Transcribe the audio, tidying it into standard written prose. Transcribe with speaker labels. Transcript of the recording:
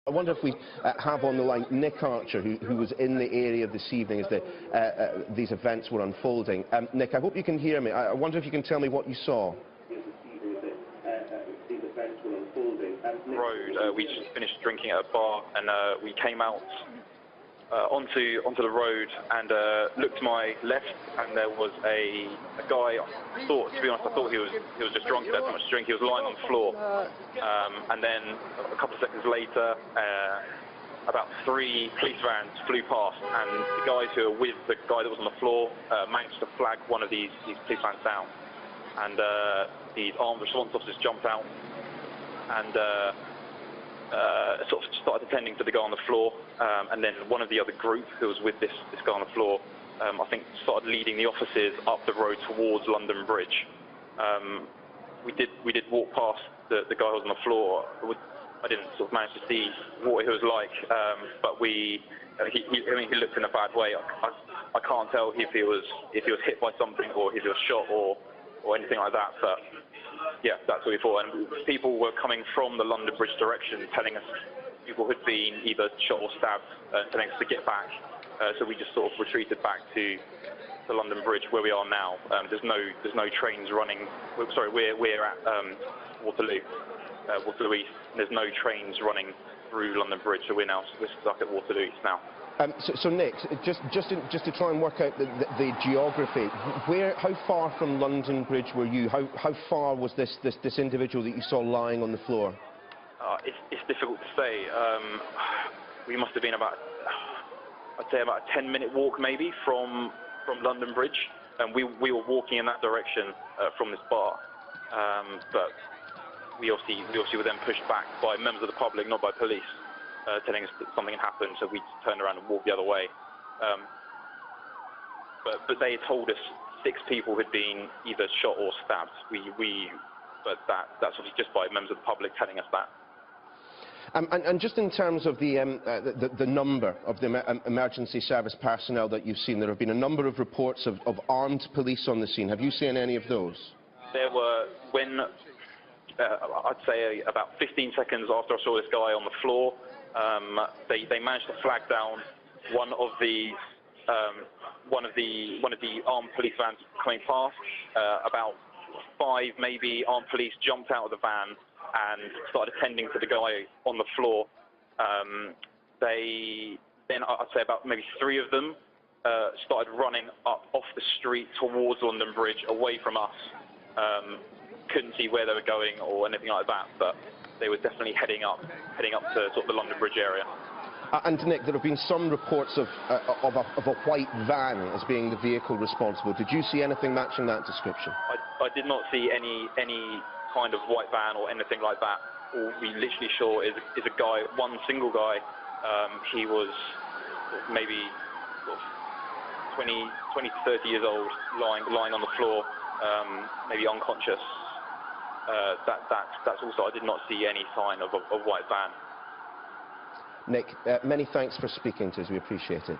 Speaker 1: I wonder if we have on the line Nick Archer, who was in the area this evening as these events were unfolding. Nick, I hope you can hear me. I wonder if you can tell me what you saw.
Speaker 2: Road. We just finished drinking at a bar, and we came out onto the road and looked to my left, and there was a guy. To be honest, I thought he was just drunk. He had so much to drink. He was lying on the floor, and then a couple of seconds later, about 3 police vans flew past, and the guys who were with the guy that was on the floor managed to flag one of these police vans down, and these armed response officers jumped out and sort of started attending to the guy on the floor, and then one of the other group who was with this guy on the floor, I think, started leading the officers up the road towards London Bridge. We did walk past the guy who was on the floor. I didn't sort of manage to see what he was like, but he looked in a bad way. I can't tell if he was hit by something or if he was shot or anything like that. But yeah, that's what we thought. And people were coming from the London Bridge direction, telling us people had been either shot or stabbed, telling us to get back. So we just sort of retreated back to the London Bridge where we are now. There's no trains running. Sorry, we're at Waterloo East. There's no trains running through London Bridge, so we're stuck at Waterloo East now.
Speaker 1: So Nick, just to try and work out the geography, how far from London Bridge were you? How far was this individual that you saw lying on the floor?
Speaker 2: It's difficult to say. We must have been I'd say about a 10-minute walk maybe from London Bridge, and we were walking in that direction from this bar, but we obviously were then pushed back by members of the public, not by police, telling us that something had happened, so we turned around and walked the other way. But they had told us 6 people had been either shot or stabbed. But that's obviously just by members of the public telling us that.
Speaker 1: And just in terms of the number of the emergency service personnel that you've seen, there have been a number of reports of armed police on the scene. Have you seen any of those?
Speaker 2: There were, when I'd say about 15 seconds after I saw this guy on the floor, they managed to flag down one of the armed police vans coming past. About 5 maybe armed police jumped out of the van and started attending to the guy on the floor. Then I'd say about maybe 3 of them started running up off the street towards London Bridge, away from us. Couldn't see where they were going or anything like that, but they were definitely heading up to sort of the London Bridge area.
Speaker 1: And Nick, there have been some reports of a white van as being the vehicle responsible. Did you see anything matching that description?
Speaker 2: I did not see any kind of white van or anything like that. All we literally saw is a guy, one single guy. He was maybe sort of 20 to 30 years old, lying on the floor, maybe unconscious. That's also, I did not see any sign of a white van.
Speaker 1: Nick, many thanks for speaking to us. We appreciate it.